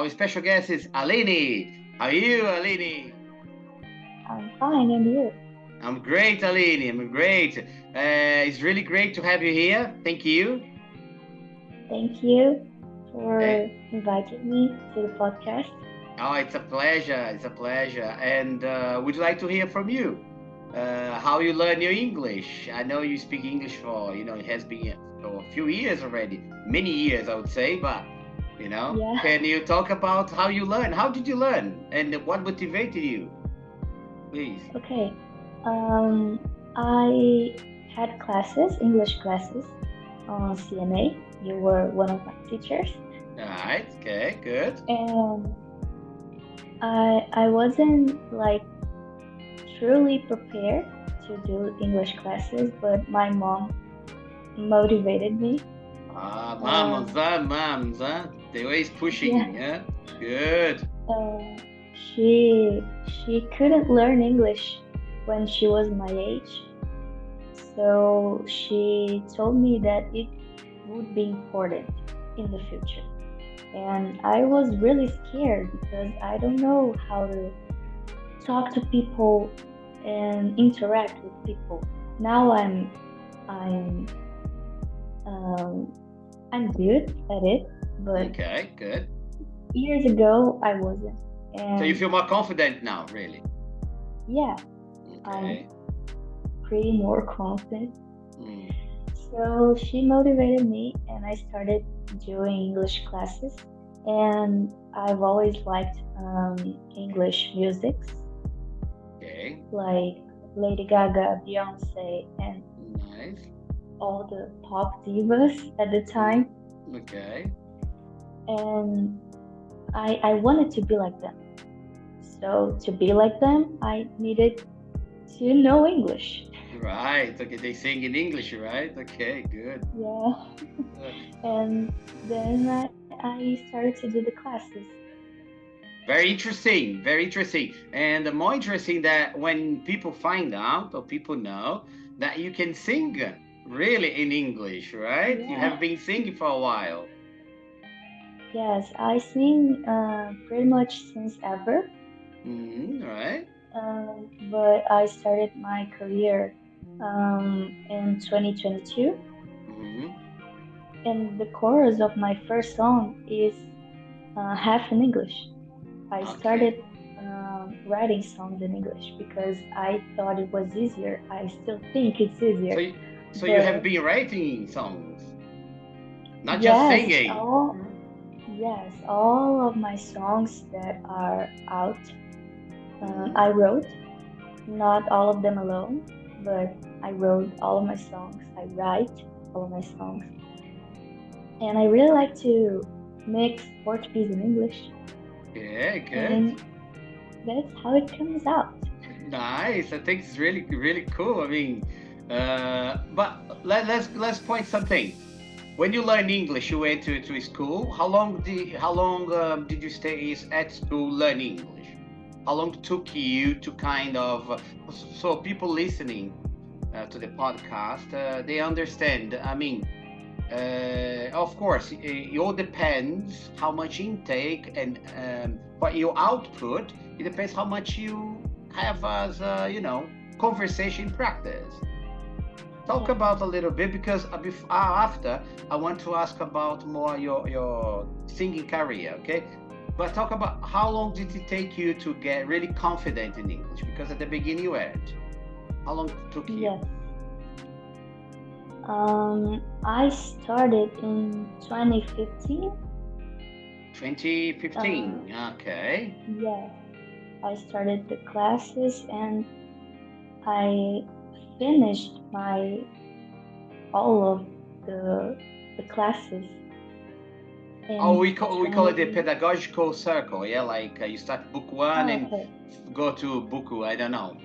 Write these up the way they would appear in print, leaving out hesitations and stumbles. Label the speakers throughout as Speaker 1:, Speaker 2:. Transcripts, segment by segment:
Speaker 1: Our special guest is Aline. How are you, Aline?
Speaker 2: I'm fine, and you?
Speaker 1: I'm great, Aline. I'm great. It's really great to have you here. Thank you.
Speaker 2: Thank you
Speaker 1: Uh,
Speaker 2: for inviting me to the podcast.
Speaker 1: oh, it's a pleasure. It's a pleasure. And would like to hear from you. How you learn your English? I know you speak English for, it has been for a few years already. Many years, I would say. But,
Speaker 2: Yeah,
Speaker 1: can you talk about how you learn? How did you learn? And what motivated you? Please.
Speaker 2: okay. Um, I had classes, English classes on CNA. You were one of my teachers,
Speaker 1: All right. Okay. Good.
Speaker 2: and I wasn't like truly prepared to do English classes, but my mom motivated me.
Speaker 1: Ah, mamas,
Speaker 2: Um,
Speaker 1: moms, huh? They always
Speaker 2: yeah,
Speaker 1: pushing, yeah? Good.
Speaker 2: uh, she couldn't learn English when she was my age, so she told me that it would be important in the future. And I was really scared because I don't know how to talk to people and interact with people. Now I'm um, I'm good at it, but
Speaker 1: Okay, good.
Speaker 2: years ago I wasn't.
Speaker 1: So you
Speaker 2: And
Speaker 1: feel more confident now, really?
Speaker 2: yeah, I'm
Speaker 1: Okay.
Speaker 2: pretty more confident.
Speaker 1: Mm.
Speaker 2: So she motivated me, and I started doing English classes. And I've always liked English musics
Speaker 1: Okay.
Speaker 2: like Lady Gaga, Beyonce, and
Speaker 1: Nice.
Speaker 2: all the pop divas at the
Speaker 1: Mm.
Speaker 2: time.
Speaker 1: Okay.
Speaker 2: And I wanted to be like them. So to be like them, I needed to know English.
Speaker 1: Right. Okay, they sing in English, right? Okay, good.
Speaker 2: Yeah.
Speaker 1: Uh,
Speaker 2: And then I started to do the classes.
Speaker 1: Very interesting. Very interesting. And the more interesting that when people find out or people know that you can sing really in English, right? You
Speaker 2: Yeah.
Speaker 1: have been singing for a while.
Speaker 2: Yes, I sing pretty much since ever.
Speaker 1: Right.
Speaker 2: But I started my career in 2022,
Speaker 1: Mm-hmm.
Speaker 2: and the chorus of my first song is half in English. I
Speaker 1: Okay.
Speaker 2: started writing songs in English because I thought it was easier. I still think it's
Speaker 1: So,
Speaker 2: easier.
Speaker 1: so you have
Speaker 2: But
Speaker 1: been writing songs, not just
Speaker 2: yes,
Speaker 1: singing.
Speaker 2: all of my songs that are out,
Speaker 1: Mm-hmm.
Speaker 2: I wrote. Not all of them alone, but I wrote all of my songs. I write all of my songs. And I really like to mix Portuguese and English,
Speaker 1: Yeah, good.
Speaker 2: and that's how it comes out.
Speaker 1: Nice. I think it's really, really cool. I mean, but let's point something. When you learn English, you went to school. How long did you stay at school learning English? How long it took you to kind of so people listening to the podcast they understand. I mean, of course, it all depends how much intake and what you output. It depends how much you have as conversation practice. Talk
Speaker 2: Yeah.
Speaker 1: about a little bit because after I want to ask about more your singing career, okay? But talk about how long did it take you to get really confident in English? Because at the beginning you weren't. How long it took you?
Speaker 2: Yes. I started in 2015. Uh,
Speaker 1: 2015. Okay.
Speaker 2: yes, I started the classes and I finished my all of the classes
Speaker 1: Oh,
Speaker 2: in
Speaker 1: we call it the
Speaker 2: 20.
Speaker 1: pedagogical circle. Yeah, like you start book one
Speaker 2: Oh,
Speaker 1: and
Speaker 2: okay.
Speaker 1: go to book. I don't know,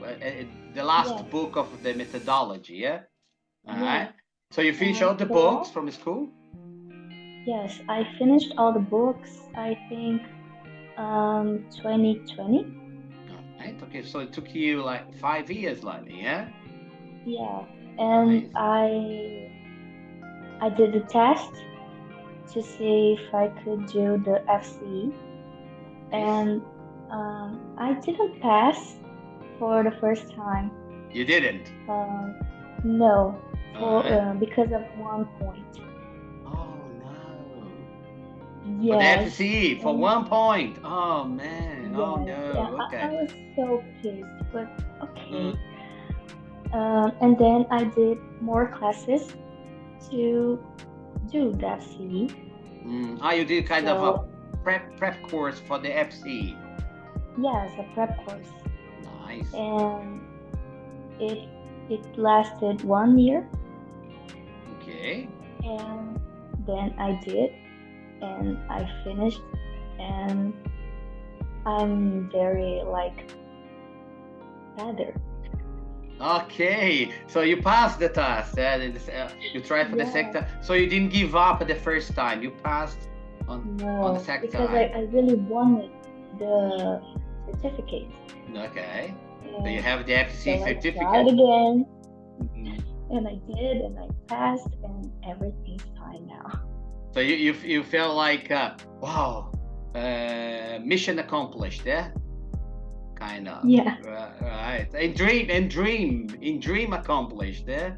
Speaker 1: the last
Speaker 2: Yes.
Speaker 1: book of the methodology. Yeah. All
Speaker 2: Yeah.
Speaker 1: right. So you finish all the
Speaker 2: The
Speaker 1: books
Speaker 2: last.
Speaker 1: from school.
Speaker 2: Yes, I finished all the books. I think 2020.
Speaker 1: All right. Okay. So it took you like 5 years, like yeah.
Speaker 2: Yeah, and
Speaker 1: Nice.
Speaker 2: I did the test to see if I could do the FCE. and I didn't pass for the first time.
Speaker 1: You didn't?
Speaker 2: No,
Speaker 1: Alright.
Speaker 2: because of 1 point.
Speaker 1: Oh no. For the
Speaker 2: Yes,
Speaker 1: FCE, for
Speaker 2: and
Speaker 1: 1 point. Oh man. Oh
Speaker 2: yes, yeah,
Speaker 1: no.
Speaker 2: I
Speaker 1: Okay.
Speaker 2: was so pissed, but okay.
Speaker 1: Mm.
Speaker 2: And then I did more classes to do the FCE.
Speaker 1: Ah, you did kind of a
Speaker 2: So
Speaker 1: prep course for the FC.
Speaker 2: yes, a prep course,
Speaker 1: Nice.
Speaker 2: and it it lasted 1 year,
Speaker 1: Okay.
Speaker 2: and then I did, and I finished, and I'm very like better.
Speaker 1: Okay. So you passed the test. You tried for the second
Speaker 2: Yeah,
Speaker 1: time. So you didn't give up the first time. You passed on the
Speaker 2: no,
Speaker 1: second
Speaker 2: because
Speaker 1: time.
Speaker 2: I really wanted the certificate,
Speaker 1: Okay. So you
Speaker 2: and
Speaker 1: have the FC
Speaker 2: so I tried
Speaker 1: certificate.
Speaker 2: again,
Speaker 1: Mhm.
Speaker 2: and I did, and I passed, and everything's fine now.
Speaker 1: So you feel like wow, mission accomplished, yeah, kind of.
Speaker 2: Yeah,
Speaker 1: Right. In dream accomplished, yeah.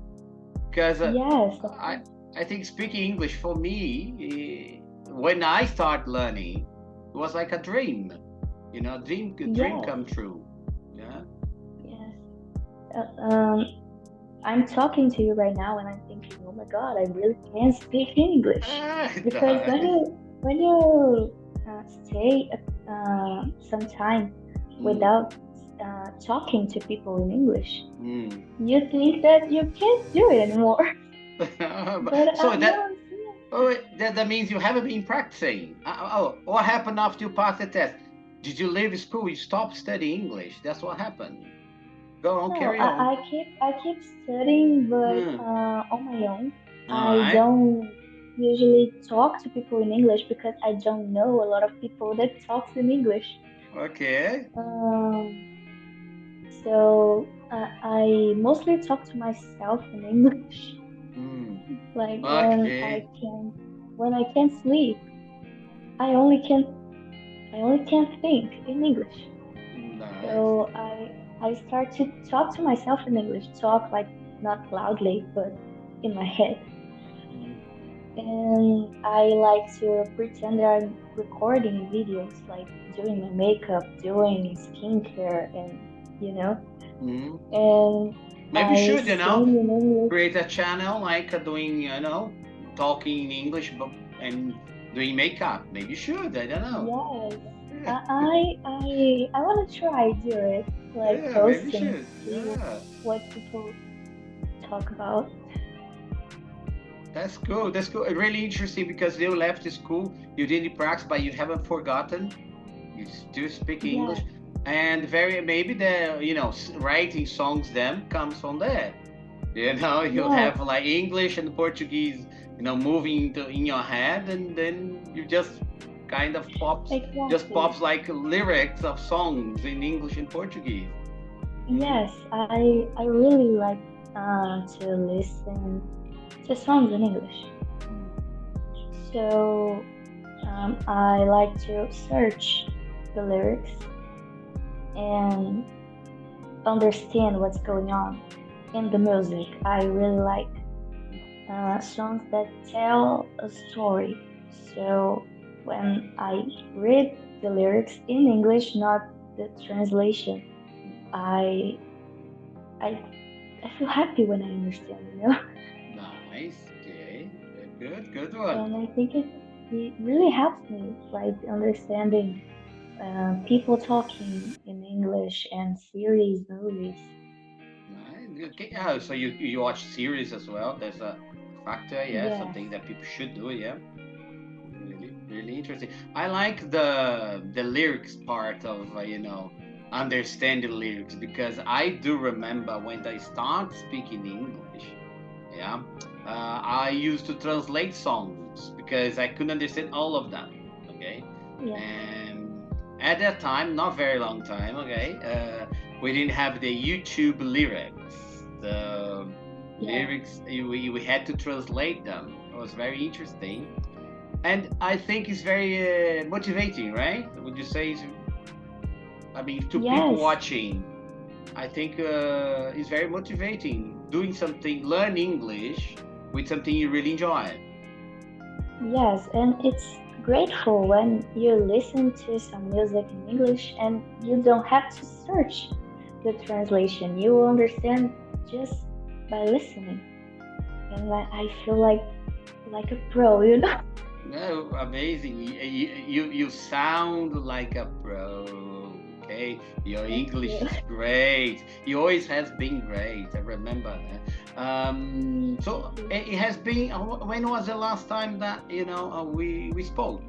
Speaker 1: Because
Speaker 2: yes, of
Speaker 1: I
Speaker 2: course.
Speaker 1: I think speaking English for me, when I start learning, it was like a dream, dream
Speaker 2: Yes,
Speaker 1: come true. Yeah.
Speaker 2: yes. Uh, I'm talking to you right now, and I'm thinking, oh my God, I really can't speak English, because
Speaker 1: Nice.
Speaker 2: when you stay some time
Speaker 1: Mm.
Speaker 2: without talking to people in English,
Speaker 1: Mm.
Speaker 2: you think that you can't do it anymore. But
Speaker 1: So
Speaker 2: no,
Speaker 1: that means you haven't been practicing. What happened after you passed the test? Did you leave school? You stopped studying English. That's what happened. Go on,
Speaker 2: no,
Speaker 1: carry on.
Speaker 2: I keep studying, but
Speaker 1: Hmm.
Speaker 2: on my own.
Speaker 1: All
Speaker 2: I
Speaker 1: right.
Speaker 2: don't usually talk to people in English because I don't know a lot of people that talks in English.
Speaker 1: Okay.
Speaker 2: Um, so I mostly talk to myself in English,
Speaker 1: Hmm.
Speaker 2: like
Speaker 1: Okay.
Speaker 2: when I can't sleep. I only can I only can think in English.
Speaker 1: Nice.
Speaker 2: So I start to talk to myself in English, talk like not loudly, but in my head.
Speaker 1: Hmm.
Speaker 2: And I like to pretend that I'm recording videos, like doing my makeup, doing skincare, and you know,
Speaker 1: Hmm.
Speaker 2: and
Speaker 1: Maybe you
Speaker 2: I
Speaker 1: should,
Speaker 2: sing in English.
Speaker 1: create a channel like doing, talking in English and doing makeup. Maybe you should. I don't know.
Speaker 2: Yes,
Speaker 1: Yeah.
Speaker 2: I want to try do it, like
Speaker 1: Yeah, maybe you
Speaker 2: posting,
Speaker 1: should.
Speaker 2: see
Speaker 1: Yeah.
Speaker 2: what people talk about.
Speaker 1: That's cool. That's cool. Really interesting because you left the school, you didn't practice, but you haven't forgotten. You still speak English,
Speaker 2: Yes,
Speaker 1: and very maybe the writing songs them comes from there. You'll
Speaker 2: yes,
Speaker 1: have like English and Portuguese, moving in your head, and then you kind of
Speaker 2: exactly.
Speaker 1: pops like lyrics of songs in English and Portuguese. Hmm.
Speaker 2: Yes, I really like to listen to songs in English. So I like to search the lyrics and understand what's going on in the music. I really like songs that tell a story. So when I read the lyrics in English, not the translation, I I I feel happy when I understand, you know.
Speaker 1: Nice. Okay. Good one.
Speaker 2: And I think it really helps me, like understanding people talking in English and series, movies.
Speaker 1: Nice. Okay. Oh, so you watch series as well? There's a factor, yeah,
Speaker 2: Yes,
Speaker 1: something that people should do, yeah. Really interesting. I like the lyrics part of understanding lyrics because I do remember when I start speaking English, yeah, I used to translate songs because I couldn't understand all of them, okay,
Speaker 2: yeah,
Speaker 1: and at that time, not very long time, okay, we didn't have the YouTube lyrics. The
Speaker 2: yeah,
Speaker 1: lyrics we had to translate them. It was very interesting And I think it's very motivating, right? Would you say? I mean, to people
Speaker 2: Yes,
Speaker 1: watching, I think it's very motivating. Doing something, learn English with something you really enjoy.
Speaker 2: yes, and it's grateful when you listen to some music in English and you don't have to search the translation. You will understand just by listening, and I feel like a pro, you know.
Speaker 1: No, amazing. You sound like a pro. Okay, your
Speaker 2: Thank
Speaker 1: English
Speaker 2: you.
Speaker 1: is great. You always has been great. I remember that. So
Speaker 2: Thank you.
Speaker 1: it has been. When was the last time that we spoke?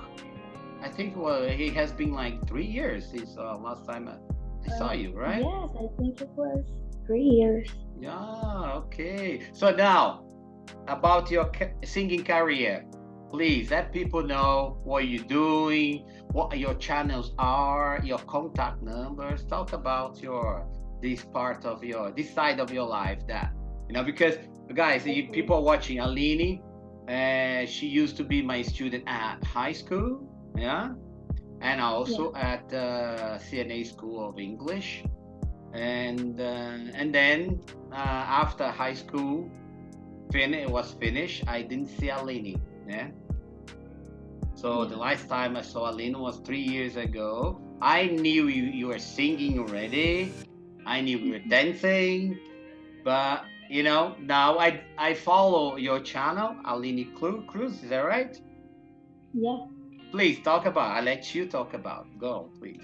Speaker 1: I think well, it has been like 3 years since last time I saw you, right?
Speaker 2: Yes, I think it was 3 years.
Speaker 1: Yeah. Okay. So now about your singing career. Please let people know what you're doing, what your channels are, your contact numbers. Talk about this side of your life that because guys,
Speaker 2: Okay.
Speaker 1: people are watching Aline. She used to be my student at high school, yeah, and
Speaker 2: Yeah.
Speaker 1: also at CNA School of English, and then after high school was finished, I didn't see Aline. Yeah. So the
Speaker 2: Yeah.
Speaker 1: last time I saw Aline was 3 years ago. I knew you were singing already. I knew you were dancing, but now I follow your channel, Aline Cruz. Is that right?
Speaker 2: Yeah.
Speaker 1: Please talk about. I let you talk about. Go, please.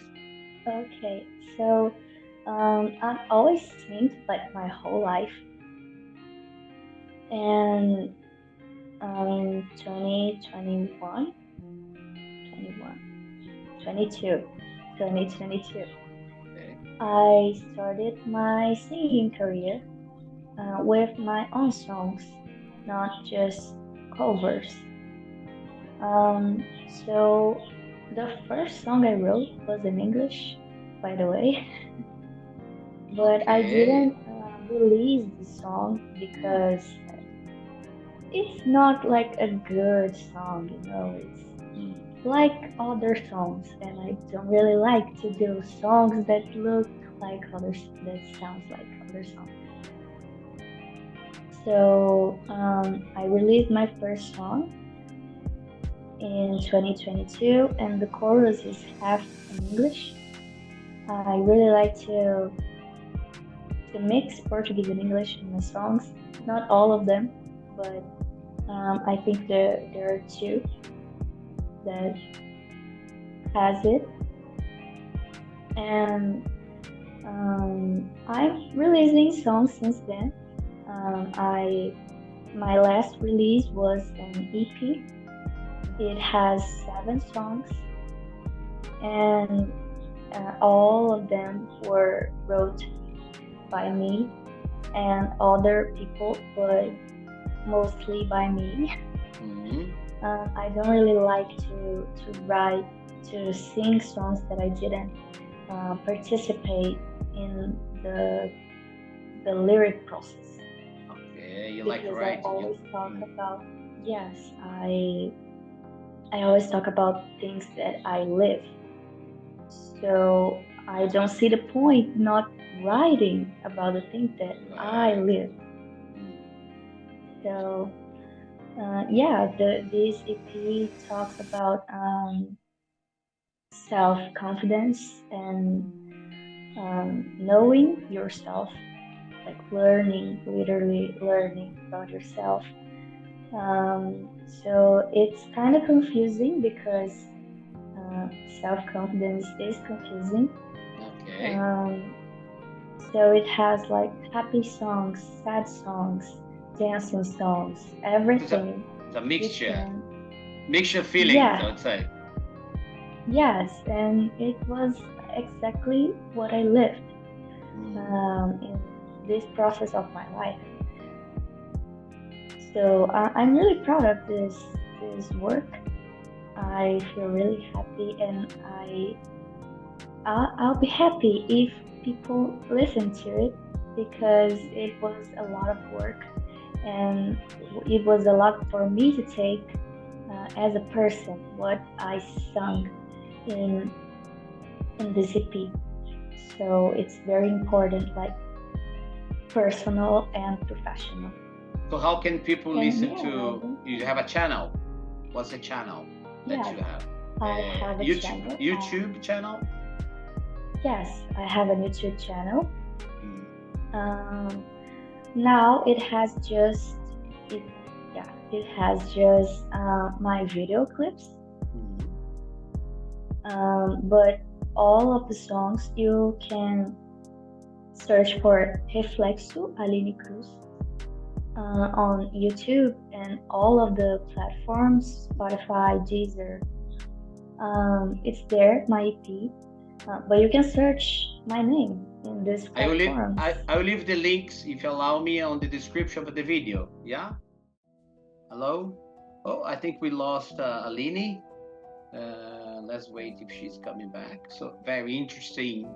Speaker 2: Okay. So, I've always sing like my whole life, and 2021, 22, 2022,
Speaker 1: Okay.
Speaker 2: I started my singing career with my own songs, not just covers. Um, so the first song I wrote was in English, by the way, but I
Speaker 1: Okay.
Speaker 2: didn't release the song because it's not like a good song, you know. It's
Speaker 1: Mm.
Speaker 2: like other songs, and I don't really like to do songs that look like others, that sounds like other songs. So I released my first song in 2022, and the chorus is half in English. I really like to mix Portuguese and English in my songs. Not all of them, but I think there are two that has it. And I'm releasing songs since then. I My last release was an EP. It has 7 songs, and all of them were wrote by me and other people, but mostly by me.
Speaker 1: Mm-hmm.
Speaker 2: I don't really like to write to sing songs that I didn't participate in the lyric process,
Speaker 1: Okay. You like
Speaker 2: because I
Speaker 1: writing?
Speaker 2: always talk
Speaker 1: Mm.
Speaker 2: about, yes, I always talk about things that I live. So I don't see the point not writing about the things that I
Speaker 1: Right.
Speaker 2: live.
Speaker 1: Mm.
Speaker 2: So yeah, this EP talks about self confidence and knowing yourself, like learning, literally learning about yourself. So it's kind of confusing because uh, self confidence is confusing.
Speaker 1: Okay.
Speaker 2: Um, so it has like happy songs, sad songs, dancing songs,
Speaker 1: It's a
Speaker 2: everything.
Speaker 1: it's a
Speaker 2: You
Speaker 1: mixture,
Speaker 2: can,
Speaker 1: feelings. I
Speaker 2: yeah,
Speaker 1: would say.
Speaker 2: yes, and it was exactly what I lived
Speaker 1: Mm.
Speaker 2: in this process of my life. So I'm really proud of this work. I feel really happy, and I'll be happy if people listen to it, because it was a lot of work, and it was a lot for me to take. as a person, what I sung in this EP. So it's very important, like personal and professional.
Speaker 1: So how can people
Speaker 2: And
Speaker 1: listen
Speaker 2: yeah,
Speaker 1: to? You have a channel. What's the channel that
Speaker 2: yes,
Speaker 1: you have?
Speaker 2: I have a
Speaker 1: YouTube
Speaker 2: channel.
Speaker 1: YouTube channel.
Speaker 2: Yes, I have a YouTube channel.
Speaker 1: Mm.
Speaker 2: Now it has just my video clips. But all of the songs you can search for REFLEXO Aline Cruz on YouTube and all of the platforms, Spotify, Deezer. It's there, my EP. But you can search my name in this platform.
Speaker 1: I will leave the links, if you allow me, on the description of the video. Yeah. Hello. Oh, I think we lost Aline. Let's wait if she's coming back. So very interesting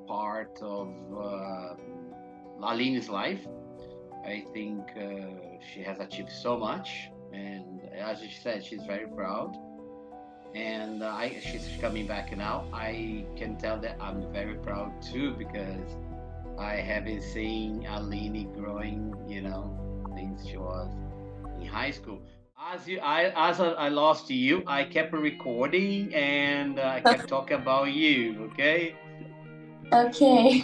Speaker 1: part of Aline's life. I think she has achieved so much, and as she said, she's very proud. And she's coming back now. I can tell that I'm very proud too, because I have been seeing Aline growing, since she was in high school. As I lost you, I kept recording and I kept talking about you. Okay.
Speaker 3: Okay.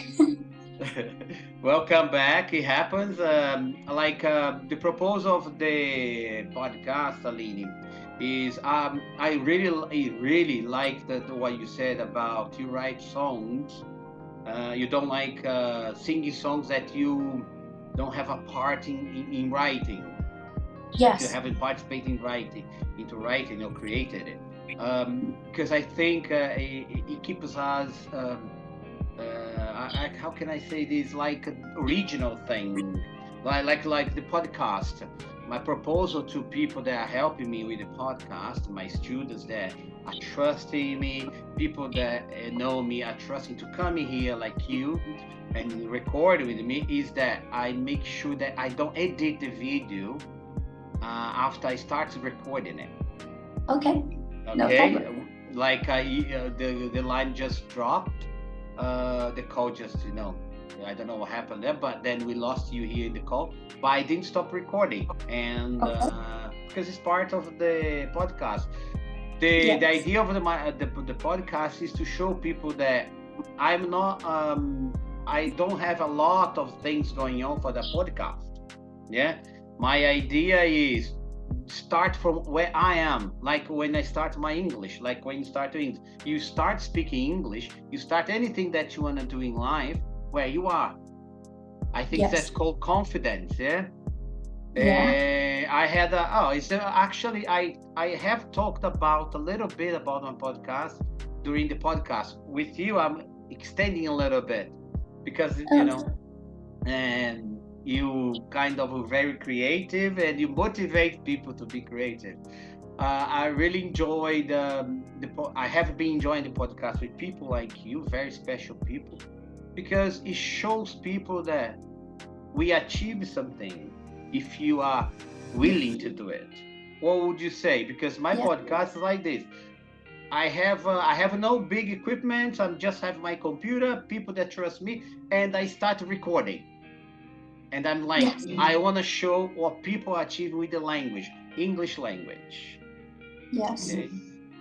Speaker 1: Welcome back. It happens. The proposal of the podcast, Aline, is I really like what you said about you write songs. You don't like singing songs that you don't have a part in writing.
Speaker 3: Yes.
Speaker 1: You haven't participated in writing or created it. Because I think it keeps us. How can I say this? Like an original thing, like the podcast. My proposal to people that are helping me with the podcast, my students that are trusting me, people that know me are trusting to come in here like you and record with me, is that I make sure that I don't edit the video after I start recording it.
Speaker 3: Okay. No problem.
Speaker 1: Like the line just dropped. The call just, I don't know what happened there, but then we lost you here in the call. But I didn't stop recording, and because it's part of the podcast. The idea of the podcast is to show people that I'm not, I don't have a lot of things going on for the podcast. Yeah, my idea is start from where I am, like when I start my English, like when you start doing, you start speaking English, you start anything that you want to do in life where you are. I think that's called confidence. I had actually I have talked about a little bit about my podcast during the podcast with you. I'm extending a little bit because and you kind of are very creative and you motivate people to be creative. I really enjoyed I have been enjoying the podcast with people like you, very special people, because it shows people that we achieve something if you are willing to do it. What would you say? Because my podcast is like this. I have no big equipment. I just have my computer, people that trust me, and I start recording. And I'm like, I want to show what people achieve with the language, English language.
Speaker 3: Yes.
Speaker 1: Okay?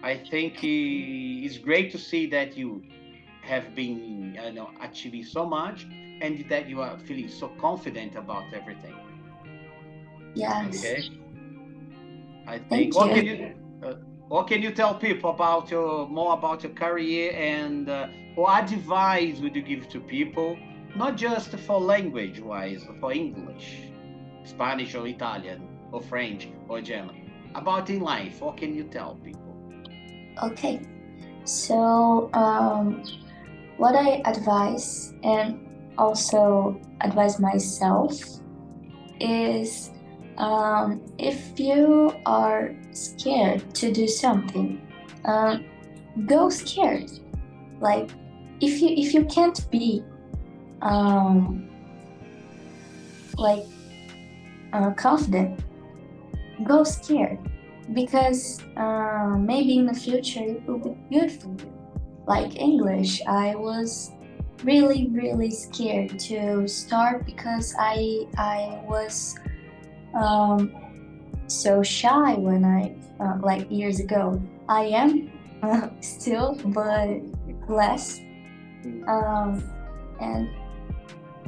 Speaker 1: I think it's great to see that you have been achieving so much and that you are feeling so confident about everything.
Speaker 3: Yes.
Speaker 1: Okay. I think. What can you tell people about more about your career, and what advice would you give to people? Not just for language-wise, for English, Spanish or Italian or French or German. About in life, what can you tell people?
Speaker 3: Okay. So, what I advise and also advise myself is if you are scared to do something, go scared. Like if you can't be confident, go scared, because maybe in the future it will be good for you. Like English, I was really scared to start because I was so shy when I like years ago. I am still, but less. And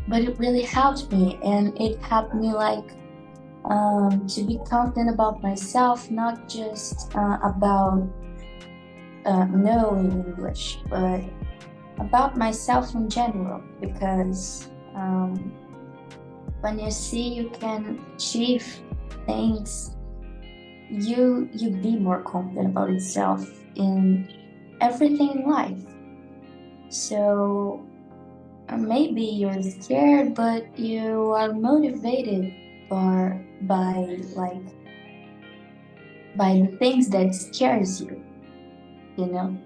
Speaker 3: but it really helped me, and it helped me like to be confident about myself, not just about knowing English, but about myself in general. Because when you see you can achieve things, you be more confident about yourself in everything in life. So maybe you're scared, but you are motivated by the things that scares you. You know,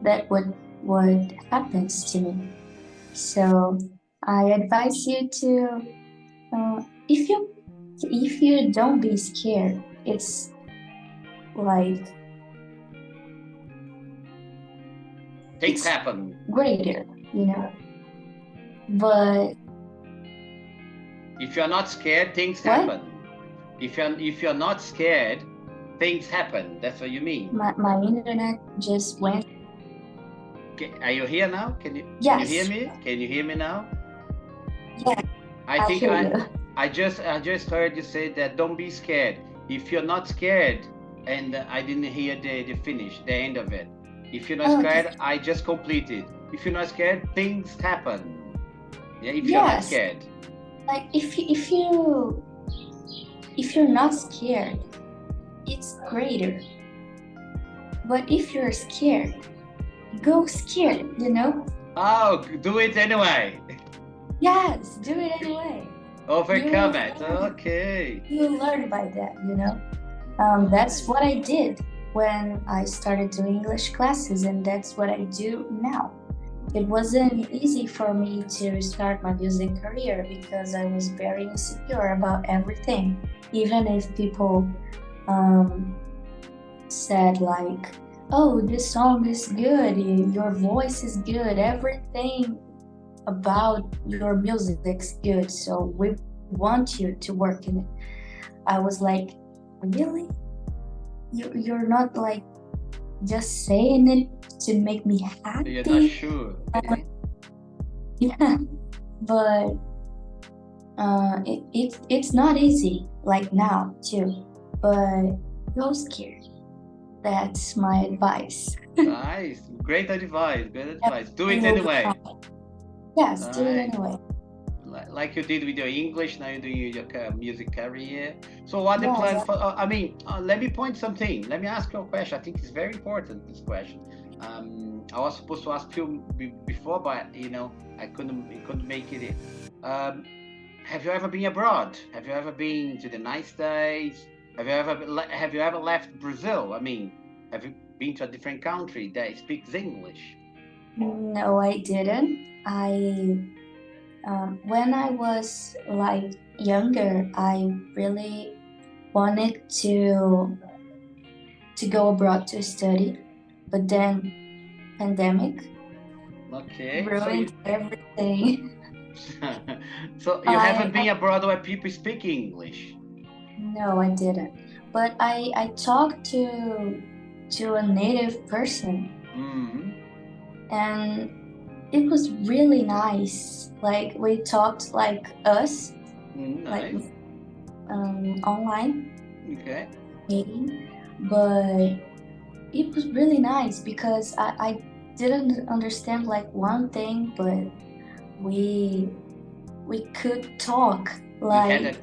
Speaker 3: that what happens to me. So I advise you to if you don't be scared, it's like
Speaker 1: Things
Speaker 3: it's
Speaker 1: happen.
Speaker 3: greater, you know. But
Speaker 1: If you're not scared, things
Speaker 3: what?
Speaker 1: happen. If you're not scared, things happen. That's what you mean.
Speaker 3: My internet just went.
Speaker 1: Okay, are you here now? Can you
Speaker 3: Yes.
Speaker 1: hear me? Can you hear me now?
Speaker 3: Yeah,
Speaker 1: I think
Speaker 3: hear you.
Speaker 1: I just heard you say that don't be scared. If you're not scared, and I didn't hear the finish, the end of it. If you're not
Speaker 3: Okay.
Speaker 1: scared, I just completed. If you're not scared, things happen. Yeah, if you're not
Speaker 3: Yes.
Speaker 1: scared.
Speaker 3: Like if you're not scared, it's greater. But if you're scared, go scared, you know?
Speaker 1: Oh, do it anyway.
Speaker 3: Yes, do it anyway.
Speaker 1: Overcome
Speaker 3: You-
Speaker 1: it. Okay.
Speaker 3: You learn by that, you know? That's what I did when I started doing English classes, and that's what I do now. It wasn't easy for me to start my music career because I was very insecure about everything. Even if people said like, oh, this song is good, your voice is good, everything about your music's good, so we want you to work in it. I was like, really? You're not like just saying it to make me happy?
Speaker 1: You're not sure.
Speaker 3: Yeah, but it's not easy like now too, but go scared. That's my advice.
Speaker 1: Nice. Great advice. Good advice. Do it
Speaker 3: You'll be
Speaker 1: anyway.
Speaker 3: fine. Yes, do it
Speaker 1: Nice.
Speaker 3: anyway.
Speaker 1: Like you did with your English, now you're doing your music career. So what the
Speaker 3: Yes.
Speaker 1: plan for, let me point something. Let me ask you a question. I think it's very important, this question. I was supposed to ask you before, but I couldn't make it in. Have you ever been abroad? Have you ever been to the United States? Have you ever left Brazil? I mean, have you been to a different country that speaks English?
Speaker 3: No, I didn't. When I was like younger, I really wanted to go abroad to study, but then pandemic
Speaker 1: Okay.
Speaker 3: ruined everything.
Speaker 1: So you haven't been abroad where people speak English?
Speaker 3: No, I didn't. But I talked to a native person, and it was really nice. Like we talked like us, like
Speaker 1: Nice.
Speaker 3: Online
Speaker 1: Okay.
Speaker 3: meeting, but it was really nice because I didn't understand like one thing, but we could talk
Speaker 1: You had
Speaker 3: like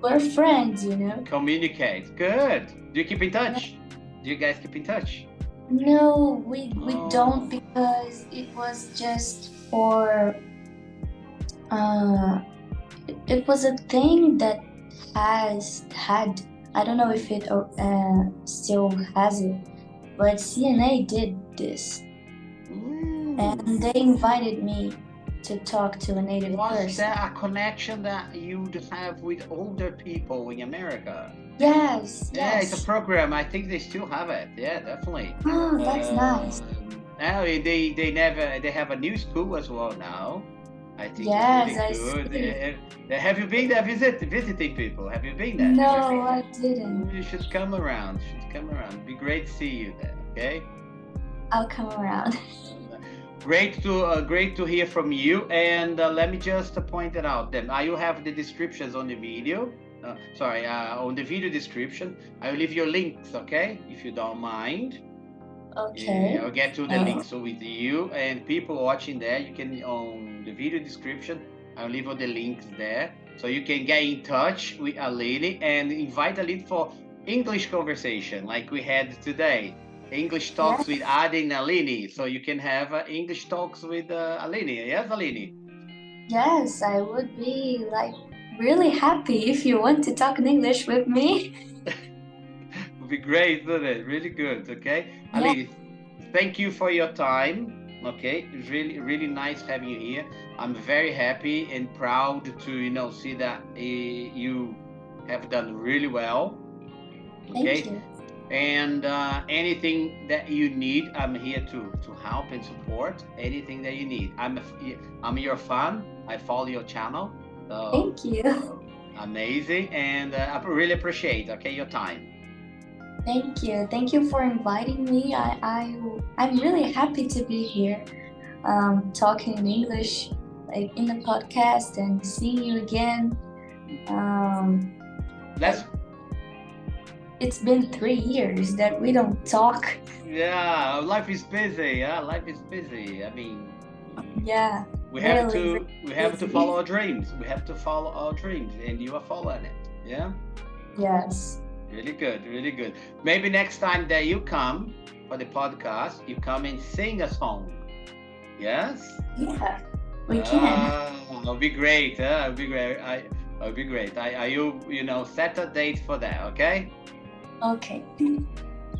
Speaker 3: we're friends, you know?
Speaker 1: communicate. Good. Do you keep in touch? Do you guys keep in touch?
Speaker 3: No, we
Speaker 1: Oh.
Speaker 3: don't, because it was just for it was a thing that had I don't know if it still has it, but CNA did this, and they invited me to talk to a native
Speaker 1: Was
Speaker 3: person.
Speaker 1: there a connection that you'd have with older people in America?
Speaker 3: Yes,
Speaker 1: Yeah, it's a
Speaker 3: yes.
Speaker 1: program. I think they still have it. Yeah, definitely.
Speaker 3: Oh, that's nice.
Speaker 1: Now they have a new school as well now. I think it's
Speaker 3: Yes,
Speaker 1: really
Speaker 3: I
Speaker 1: good.
Speaker 3: see.
Speaker 1: Have you been there visiting people? Have you been there?
Speaker 3: No, I didn't.
Speaker 1: You should come around. It'd be great to see you there. Okay.
Speaker 3: I'll come around.
Speaker 1: Great to hear from you. And let me just point it out. Then I will have the descriptions on the video. On the video description. I will leave your links. Okay, if you don't mind.
Speaker 3: Okay.
Speaker 1: I'll get to the links with you and people watching there. You can on the video description. I'll leave all the links there, so you can get in touch with Aline and invite Aline for English conversation like we had today. English talks with Adi and Aline. So you can have English talks with Aline. Yes, Aline?
Speaker 3: Yes, I would be like really happy if you want to talk in English with me.
Speaker 1: Would be great, wouldn't it? Really good, okay?
Speaker 3: Yeah.
Speaker 1: Aline, thank you for your time, okay? It's really nice having you here. I'm very happy and proud to, see that you have done really well, okay?
Speaker 3: Thank you.
Speaker 1: And anything that you need, I'm here to help and support anything that you need. I'm your fan. I follow your channel. So,
Speaker 3: Thank you.
Speaker 1: Amazing, and I really appreciate your time.
Speaker 3: Thank you. Thank you for inviting me. I'm really happy to be here, talking in English, like in the podcast, and seeing you again. It's been 3 years that we don't talk.
Speaker 1: Yeah, life is busy. Yeah, life is busy. I mean,
Speaker 3: yeah,
Speaker 1: we have
Speaker 3: really
Speaker 1: to follow our dreams. We have to follow our dreams, and you are following it. Yeah.
Speaker 3: Yes.
Speaker 1: Really good, really good. Maybe next time that you come for the podcast, you come and sing a song. Yes?
Speaker 3: Yeah, we can.
Speaker 1: It'll be great. It'll be great. It'll be great. You set a date for that, okay?
Speaker 3: Okay.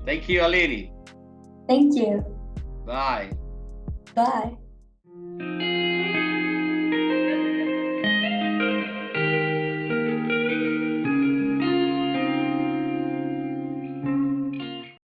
Speaker 1: Thank you, Aline.
Speaker 3: Thank you.
Speaker 1: Bye.
Speaker 3: Bye.